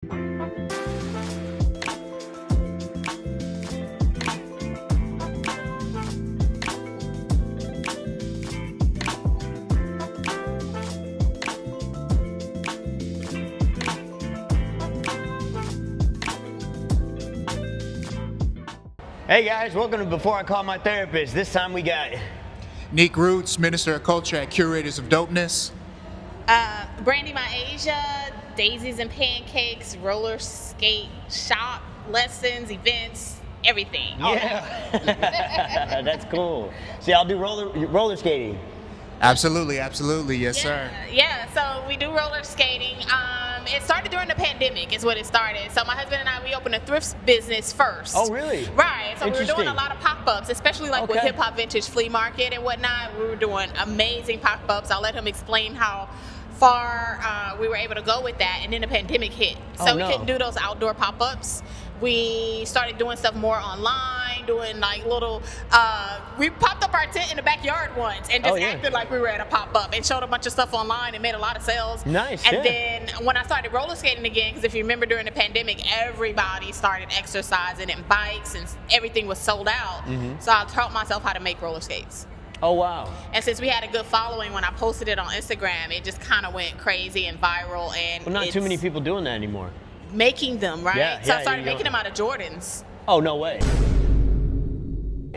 Hey guys, welcome to Before I Call My Therapist. This time we got Nick Roots, Minister of Culture at Curators of Dopeness. Brandy My Asia, Daisies and Pancakes, roller skate shop, lessons, events, everything. Yeah. That's cool. See, I'll do roller skating. Absolutely, yes, sir. Yeah, so we do roller skating. It started during the pandemic is what it started. So my husband and I, we opened a thrift business first. Oh, really? Right. So we were doing Interesting. a lot of pop-ups, especially like with Hip Hop Vintage Flea Market and whatnot. We were doing amazing pop-ups. I'll let him explain how far we were able to go with that, and then the pandemic hit. So we couldn't do those outdoor pop-ups. We started doing stuff more online, doing like little, we popped up our tent in the backyard once and just acted like we were at a pop-up and showed a bunch of stuff online and made a lot of sales. Nice. And then when I started roller skating again, because if you remember during the pandemic, everybody started exercising and bikes and everything was sold out. So I taught myself how to make roller skates. Oh, wow. And since we had a good following when I posted it on Instagram, it just kind of went crazy and viral. And Well, not too many people doing that anymore. making them, right? Yeah, so I yeah, started you know. making them out of Jordans. Oh, no way.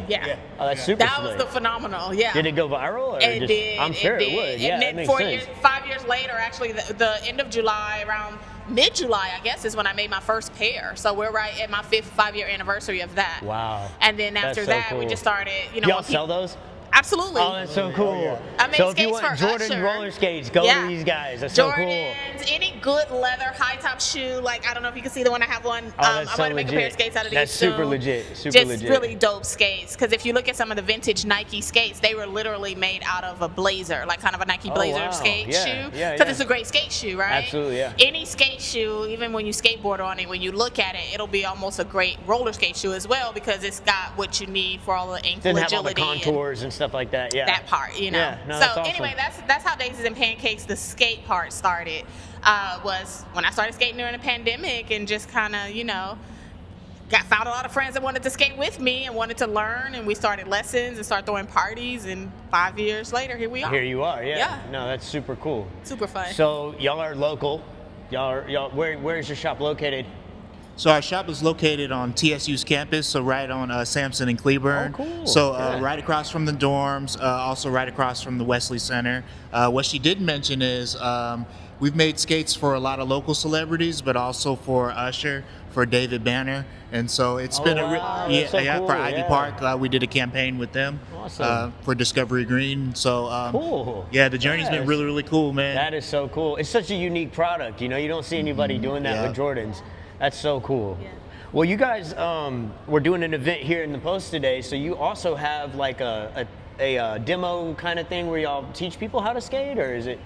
Yeah. Oh, that's super That slick. was the phenomenal, yeah. Did it go viral? Or It just, did. I'm sure it did. would. Yeah, and that then makes 4 sense. years, 5 years later, actually, the end of July, around mid-July, I guess, is when I made my first pair. So we're right at my 5-year anniversary of that. Wow. And then That's after so that, cool. we just started, you know. Y'all when sell those? Absolutely. Oh, that's so cool. I made So if you skates want for Jordan Usher. roller skates, go Yeah. to these guys. That's so cool. Jordans, any good leather high top shoe. Like, I don't know if you can see the one I have on. Oh, that's I'm so going to make a pair of legit. skates out of these That's super soon. legit. Super Just legit. really dope skates. Because if you look at some of the vintage Nike skates, they were literally made out of a blazer, like kind of a Nike blazer wow. skate Yeah, shoe. yeah, Because yeah. it's a great skate shoe, right? Absolutely, yeah. Any skate shoe, even when you skateboard on it, when you look at it, it'll be almost a great roller skate shoe as well because it's got what you need for all the ankle Didn't have all the agility. and contours and stuff like that. Yeah. that part, you know. Yeah, no, so that's awesome. anyway, that's how Daisies and Pancakes, the skate part started. Was when I started skating during the pandemic and just kind of, you know, found a lot of friends that wanted to skate with me and wanted to learn, and we started lessons and started throwing parties, and 5 years later, here we are. Here you are. Yeah. Yeah. No, that's super cool. Super fun. So y'all are local. Where's your shop located? So our shop is located on TSU's campus, so right on Sampson and Cleburne. Oh, cool. So Yeah. right across from the dorms, also right across from the Wesley Center. What she did mention is we've made skates for a lot of local celebrities, but also for Usher, for David Banner, and so it's been wow. That's so cool. for Ivy Yeah. Park. We did a campaign with them Awesome. for Discovery Green. So Cool. yeah, the journey's been Yes. really, really cool, man. That is so cool. It's such a unique product. You know, you don't see anybody doing that Yeah. with Jordans. That's so cool. Yeah. Well, you guys were doing an event here in the Post today, so you also have like a demo kind of thing where y'all teach people how to skate, or is it?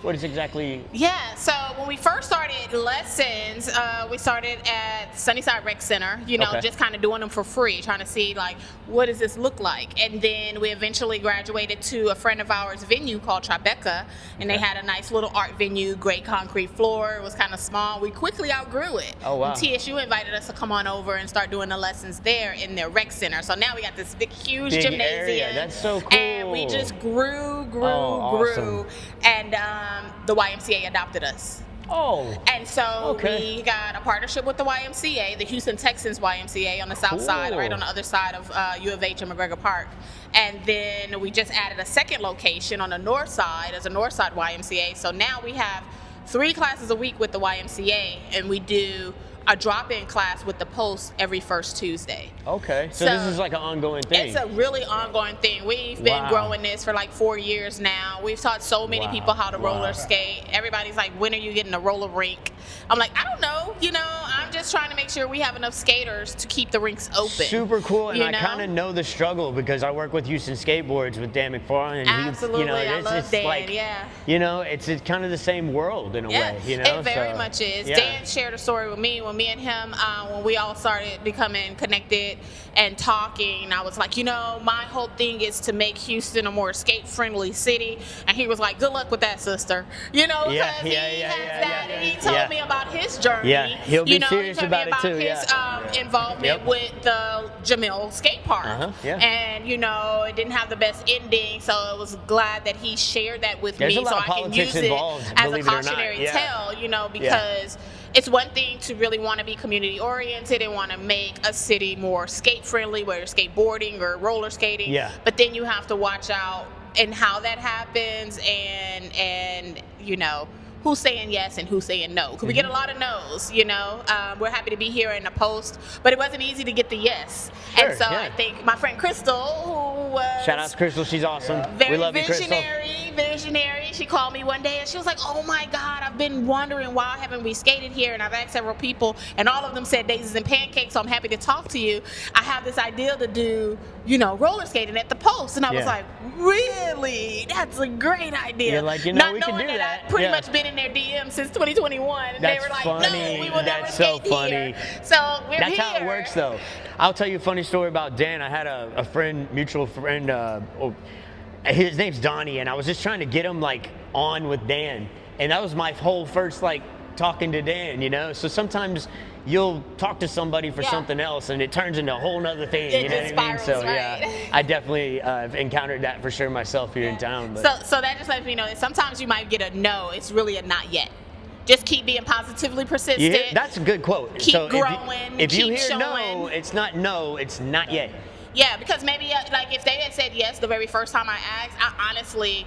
What is exactly? Yeah, so when we first started lessons, we started at Sunnyside Rec Center, you know, Okay. just kind of doing them for free, trying to see, like, what does this look like? And then we eventually graduated to a friend of ours venue called Tribeca, and they had a nice little art venue, great concrete floor. It was kind of small. We quickly outgrew it. Oh, wow. And TSU invited us to come on over and start doing the lessons there in their rec center. So now we got this big, huge Big gymnasium. area. That's so And we cool. just grew, Oh, grew. awesome. And the YMCA adopted us. Oh. And so Okay. we got a partnership with the YMCA, the Houston Texans YMCA on the south side, Cool. right on the other side of U of H and McGregor Park. And then we just added a second location on the north side as a north side YMCA. So now we have 3 classes a week with the YMCA, and we do a drop-in class with the Post every first Tuesday. Okay. So So, this is like an ongoing thing. It's a really ongoing thing. We've been Wow. growing this for like 4 years now. We've taught so many Wow. people how to Wow. roller skate. Everybody's like, when are you getting a roller rink? I'm like, I don't know. You know, I'm just trying to make sure sure we have enough skaters to keep the rinks open. Super cool, and you I know? kind of know the struggle because I work with Houston Skateboards with Dan McFarland. And Absolutely, you know, I love it's Dan, like, yeah. you know, it's kind of the same world in a way, you know? It very So, much is. yeah. Dan shared a story with me when me and him, when we all started becoming connected and talking. I was like, you know, my whole thing is to make Houston a more skate-friendly city. And he was like, good luck with that, sister. You know, because he has that. And he told me about his journey. Yeah, he'll be you know, serious he told me about it too, his involvement with the Jamil skate park. And, you know, it didn't have the best ending, so I was glad that he shared that with me so I can use it as a cautionary tale, you know, because it's one thing to really want to be community oriented and want to make a city more skate friendly, whether it's skateboarding or roller skating. But then you have to watch out in how that happens and you know, who's saying yes and who's saying no. Because we get a lot of no's, you know. We're happy to be here in the post, but it wasn't easy to get the yes. Sure, and so I think my friend Crystal, who was shout out to Crystal, she's awesome. very We love you, Crystal. visionary. She called me one day and she was like, oh my God, I've been wondering why haven't we skated here? And I've asked several people and all of them said Daisies and Pancakes, so I'm happy to talk to you. I have this idea to do, you know, roller skating at the post. And I was like, really? That's a great idea. You're like, you know, not we knowing can do that. I've pretty much been in their DM since 2021. And That's they were like, funny. no, we will never That's so skate funny. here. So we're That's here. how it works, though. I'll tell you a funny story about Dan. I had a friend, mutual friend, his name's Donnie, and I was just trying to get him like on with Dan, and that was my whole first like talking to Dan, you know. So sometimes you'll talk to somebody for something else, and it turns into a whole nother thing. It you know just what I mean? spirals, So right? I definitely have encountered that for sure myself here in town. But. So that just lets me know that sometimes you might get a no. It's really a not yet. Just keep being positively persistent. That's a good quote. Keep so growing. If you keep hear showing. no, it's not no, it's not yet. Yeah, because maybe like if they had said yes the very first time I asked, I honestly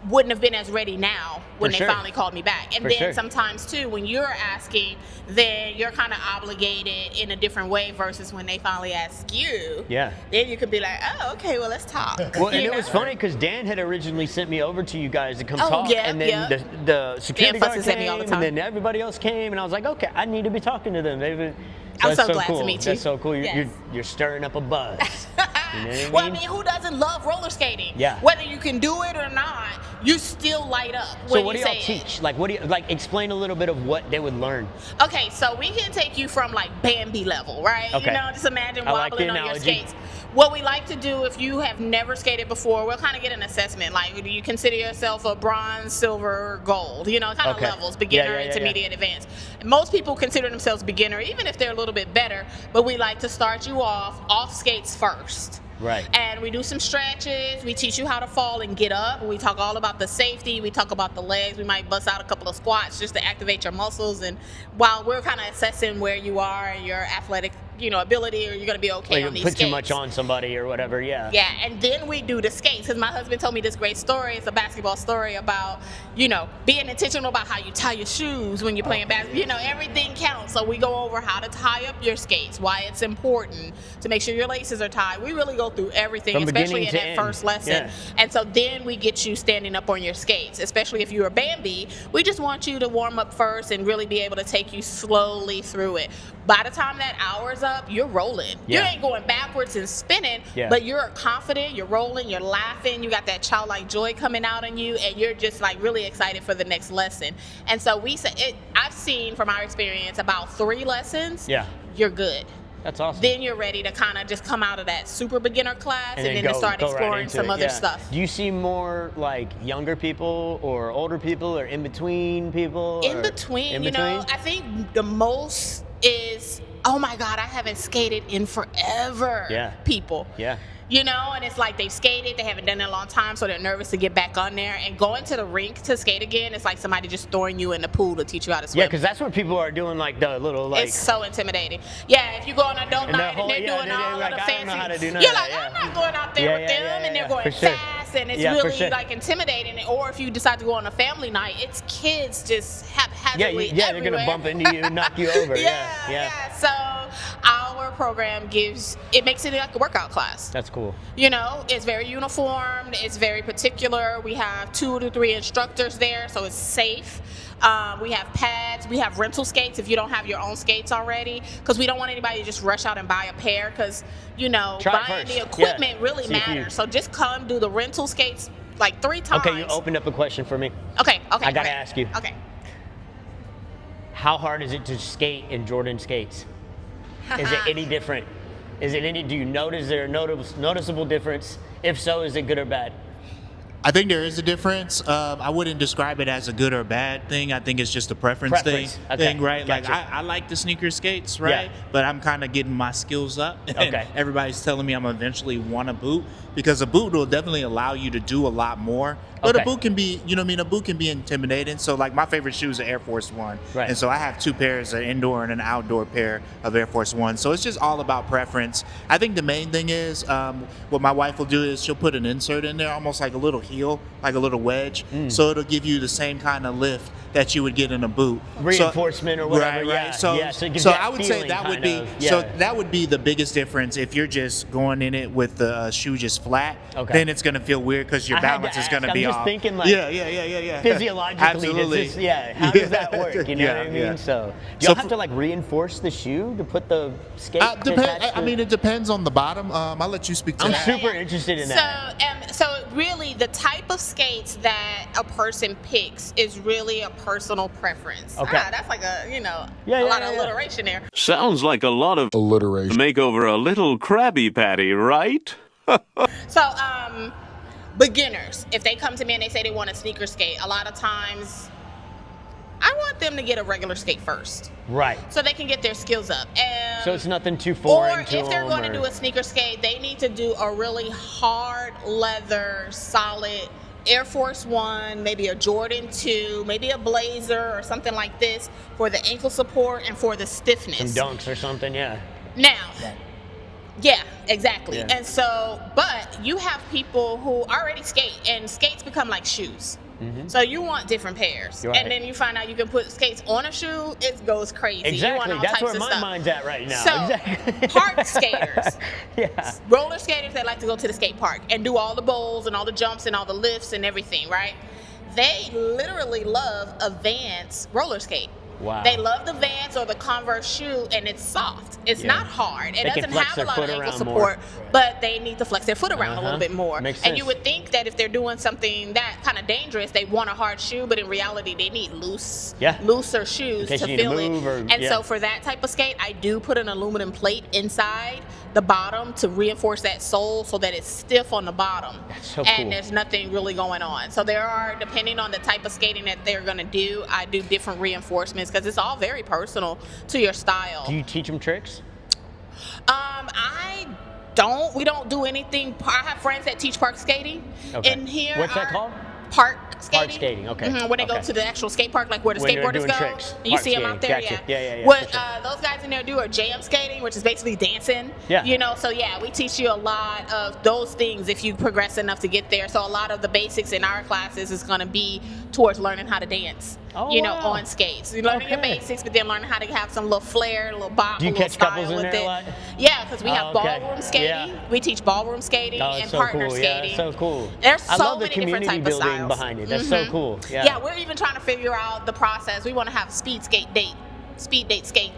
wouldn't have been as ready now when they finally called me back. And then sometimes too, when you're asking, then you're kind of obligated in a different way versus when they finally ask you. Yeah. Then you could be like, oh, okay, well, let's talk. Well, and it was funny because Dan had originally sent me over to you guys to come talk, yeah, and then the security guard fusses at me all the came, time. and then everybody else came, and I was like, okay, I need to be talking to them. I'm so that's glad cool. to meet you. That's so cool. Yes. You're stirring up a buzz. You know what I mean? Well, I mean, who doesn't love roller skating? Yeah. Whether you can do it or not, you still light up when So what do you y'all say teach? Like, what do you like? Explain a little bit of what they would learn. Okay, so we can take you from like Bambi level, right? Okay. You know, just imagine I like the wobbling on your analogy. skates. What we like to do, if you have never skated before, we'll kind of get an assessment. Like, do you consider yourself a bronze, silver, gold? You know, kind of levels, beginner, intermediate, advanced. And most people consider themselves beginner, even if they're a little bit better. But we like to start you off skates first. Right. And we do some stretches. We teach you how to fall and get up. We talk all about the safety. We talk about the legs. We might bust out a couple of squats just to activate your muscles. And while we're kind of assessing where you are and your athletic, you know, ability, or you're going to be okay on these skates. Put too much on somebody or whatever, yeah. Yeah, and then we do the skates. Because my husband told me this great story. It's a basketball story about, you know, being intentional about how you tie your shoes when you're playing basketball. You know, everything counts. So we go over how to tie up your skates, why it's important to make sure your laces are tied. We really go through everything, From especially beginning in to that end. first lesson. Yeah. And so then we get you standing up on your skates, especially if you're a Bambi. We just want you to warm up first and really be able to take you slowly through it. By the time that hour's up, you're rolling. You ain't going backwards and spinning, but you're confident, you're rolling, you're laughing, you got that childlike joy coming out on you, and you're just like really excited for the next lesson. And so we say, I've seen from our experience about 3 lessons, you're good. That's awesome. Then you're ready to kind of just come out of that super beginner class and then to start go right exploring into some it. other stuff. Do you see more like younger people or older people or in between people? In between, you know, I think the most is, oh my God, I haven't skated in forever. People. Yeah. You know, and it's like they've skated, they haven't done it in a long time, so they're nervous to get back on there. And going to the rink to skate again, it's like somebody just throwing you in the pool to teach you how to swim. Yeah, because that's what people are doing, like the little like. It's so intimidating. Yeah, if you go on a dope night and they're doing all of the fancy. I don't know how to do none You're of like, that, I'm not going out there with them, and they're going fast, and it's really like intimidating. Or if you decide to go on a family night, it's kids just haphazardly they're gonna bump into you, knock you over. So our program makes it like a workout class. That's cool. You know, it's very uniformed, it's very particular. We have 2 to 3 instructors there, so it's safe. We have pads, we have rental skates if you don't have your own skates already, because we don't want anybody to just rush out and buy a pair, because, you know, buying the equipment really matters. So just come do the rental skates like 3 times. Okay, you opened up a question for me. Okay. I gotta ask you. Okay. How hard is it to skate in Jordan skates? Is it any different? Do you notice there a noticeable difference? If so, is it good or bad? I think there is a difference. I wouldn't describe it as a good or bad thing. I think it's just a preference thing, right? Gotcha. Like I like the sneaker skates, right? Yeah. But I'm kind of getting my skills up. And Okay. everybody's telling me I'm eventually want a boot, because a boot will definitely allow you to do a lot more. But Okay. a boot can be, you know what I mean? A boot can be intimidating. So like my favorite shoe is an Air Force One. Right. And so I have 2 pairs, an indoor and an outdoor pair of Air Force One. So it's just all about preference. I think the main thing is what my wife will do is she'll put an insert in there, almost like a little heel, like a little wedge. So it'll give you the same kind of lift that you would get in a boot. Reinforcement or whatever. Right. Yeah. So, yeah, so, it gives so that I would say feeling that would kind be of, so yeah. that would be the biggest difference. If you're just going in it with the shoe just flat, Okay. then it's going to feel weird because your I had to balance is going to ask. be I'm just off. thinking, like, yeah. Physiologically, Absolutely. how does that work? You know what I mean? Yeah. So, do y'all have to like reinforce the shoe to put the skate? I mean, it depends on the bottom. I'll let you speak to I'm that. super interested in that. So really, the type of skates that a person picks is really a personal preference. Okay. That's like a Yeah, lot of alliteration there. Sounds like a lot of alliteration. Make over a little Krabby Patty, right? So, beginners, if they come to me and they say they want a sneaker skate, a lot of times I want them to get a regular skate first, Right. so they can get their skills up. And So it's nothing too or foreign to if they're them, going to do a sneaker skate, they need to do a really hard leather, solid Air Force One, maybe a Jordan 2, maybe a Blazer or something like this for the ankle support and for the stiffness. some dunks or something, yeah. Now, yeah, exactly. Yeah. And so, but you have people who already skate, and skates become like shoes. So you want different pairs, You're right. and then you find out you can put skates on a shoe. It goes crazy. You Exactly. want all That's types where of my stuff. mind's at right now. So, Exactly. park skaters, Yeah. roller skaters that like to go to the skate park and do all the bowls and all the jumps and all the lifts and everything, right? They literally love a Vans roller skate. Wow. They love the Vans or the Converse shoe, and it's soft. It's Yeah. not hard. It They can doesn't flex have their a lot foot of ankle around support, more. but they need to flex their foot around a little Uh-huh. bit more. Makes And you sense. would think that if they're doing something that kind of dangerous, they want a hard shoe, but in reality, they need looser shoes In case to you need to feel it. move or- And yeah. so for that type of skate, I do put an aluminum plate inside the bottom to reinforce that sole so that it's stiff on the bottom. That's so and cool. there's nothing really going on. So there are, depending on the type of skating that they're going to do, I do different reinforcements because it's all very personal to your style. Do you teach them tricks? We don't do anything. I have friends that teach park skating. Okay. In here, What's that called? Park skating. Park skating, okay. When they go Okay. to the actual skate park, like where the When they're skateboarders doing go, tricks. and you Park see them skating. out there. Gotcha. Yeah, What for sure. those guys in there do are jam skating, which is basically dancing. Yeah. So yeah, we teach you a lot of those things if you progress enough to get there. So a lot of the basics in our classes is going to be towards learning how to dance. Oh, wow. On skates. You're learning your Okay. basics, but then learning how to have some little flair, a little bop, Do you a little catch style couples in with there it. a lot? Yeah, because we have Oh, okay. ballroom skating. Yeah. We teach ballroom skating Oh, and it's so partner cool. skating. Yeah, so cool. There's I so love the many different community type of building styles. behind it. That's so cool. Yeah, we're even trying to figure out the process. We want to have speed date skate.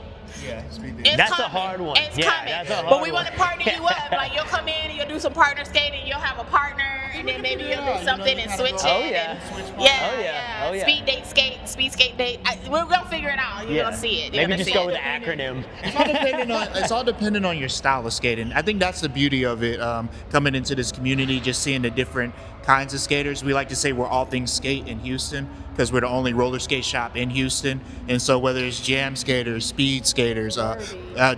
Yeah, speed It's That's a coming. hard one. It's Yeah, coming. that's a hard But we one. want to partner you up. Like you'll come in and you'll do some partner skating. You'll have a partner, and then maybe you'll do something and switch it. Oh, yeah. Yeah. Oh, yeah. Speed date skate, speed skate date. We're gonna figure it out. You're gonna see it. You're Maybe gonna just see go it. with the acronym. It's all dependent on your style of skating. I think that's the beauty of it. Coming into this community, just seeing the different kinds of skaters. We like to say we're all things skate in Houston because we're the only roller skate shop in Houston. And so whether it's jam skaters, speed skaters,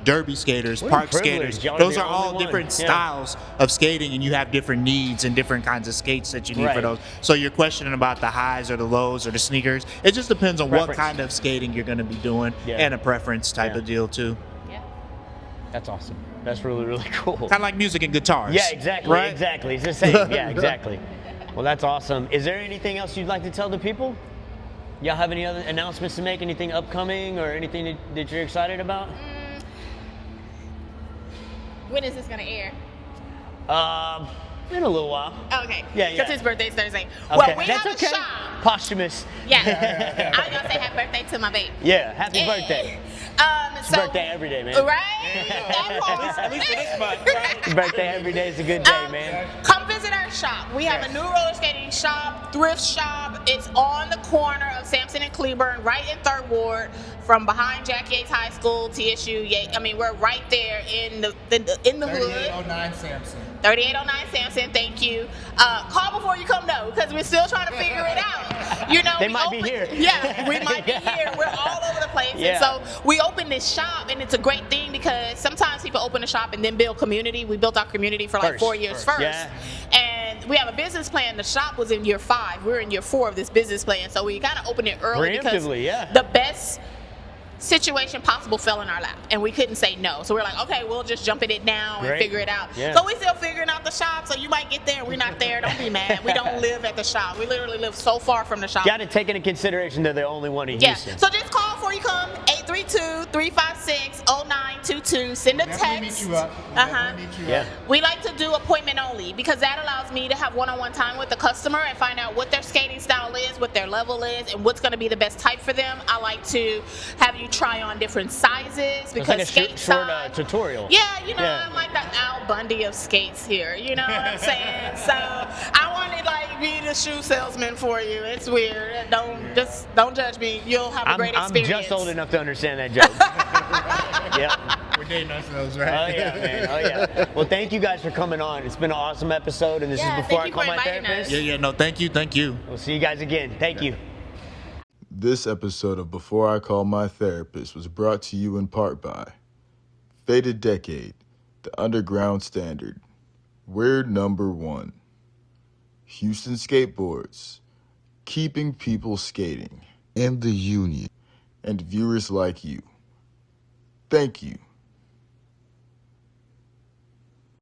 derby skaters, What a park privilege. skaters, Y'all are those the are all only one. different Yeah. styles of skating, and you have different needs and different kinds of skates that you need for Right. those. So you're questioning about the highs or the lows or the sneakers. It just depends on what Preference. kind of skating you're going to be doing Yeah. and a preference type Yeah. of deal too. Yeah. That's awesome. That's really, really cool. Kind of like music and guitars. Yeah, exactly. Right? Exactly. It's the same. Yeah, exactly. Well, that's awesome. Is there anything else you'd like to tell the people? Y'all have any other announcements to make? Anything upcoming or anything that you're excited about? When is this gonna air? In a little while. Okay. Yeah. Because his birthday's Thursday. Okay. Well, we That's have okay. a shop. Posthumous. Yeah. I was gonna say happy birthday to my baby. Yeah. Happy birthday. It's birthday every day, man. Right? That part. At least for this month. His birthday every day is a good day, man. Come visit our shop. We have a new roller skating shop, thrift shop. It's on the corner of Sampson and Cleburne, right in 3rd Ward, from behind Jack Yates High School, TSU. I mean, we're right there in the hood. 3809 Sampson. 3809 Sampson, thank you. Call before you come though, because we're still trying to figure it out. You know, They might be here. Yeah, we might be here. We're all over the place. Yeah. And so we opened this shop, and it's a great thing because sometimes people open a shop and then build community. We built our community for like 4 years first. Yeah. And we have a business plan. The shop was in year 5. We're in year 4 of this business plan. So we kind of opened it early because Preemptively, yeah. the best situation possible fell in our lap, and we couldn't say no. So we're like, okay, we'll just jump in it now and Great. figure it out. Yeah. So we still figuring out the shop. So you might get there and we're not there. Don't be mad. We don't live at the shop. We literally live so far from the shop. Got to take into consideration they're the only one in Yeah. Houston. So just call before you come. 832-356-0922. Send a Definitely text. meet you up. Definitely meet you Yeah. up. We like to do appointment only because that allows me to have one-on-one time with the customer and find out what their skating style is, what their level is, and what's going to be the best type for them. I like to have you try on different sizes because It's like a skate short size. tutorial. Yeah, you know, Yeah. I'm like the Al Bundy of skates here. You know what I'm saying? So I wanted like be the shoe salesman for you. It's weird. Don't judge me. You'll have a great I'm experience. just old enough to understand that joke. Yeah. We're dating ourselves, Oh right? yeah, man. Oh yeah. Well, thank you guys for coming on. It's been an awesome episode, and this Yeah, is before thank I you call for my inviting therapist. us. Yeah, no, thank you. We'll see you guys again. Thank you. This episode of Before I Call My Therapist was brought to you in part by Faded Decade, The Underground Standard, We're Number One, Houston Skateboards, Keeping People Skating, and The Union, and viewers like you. Thank you.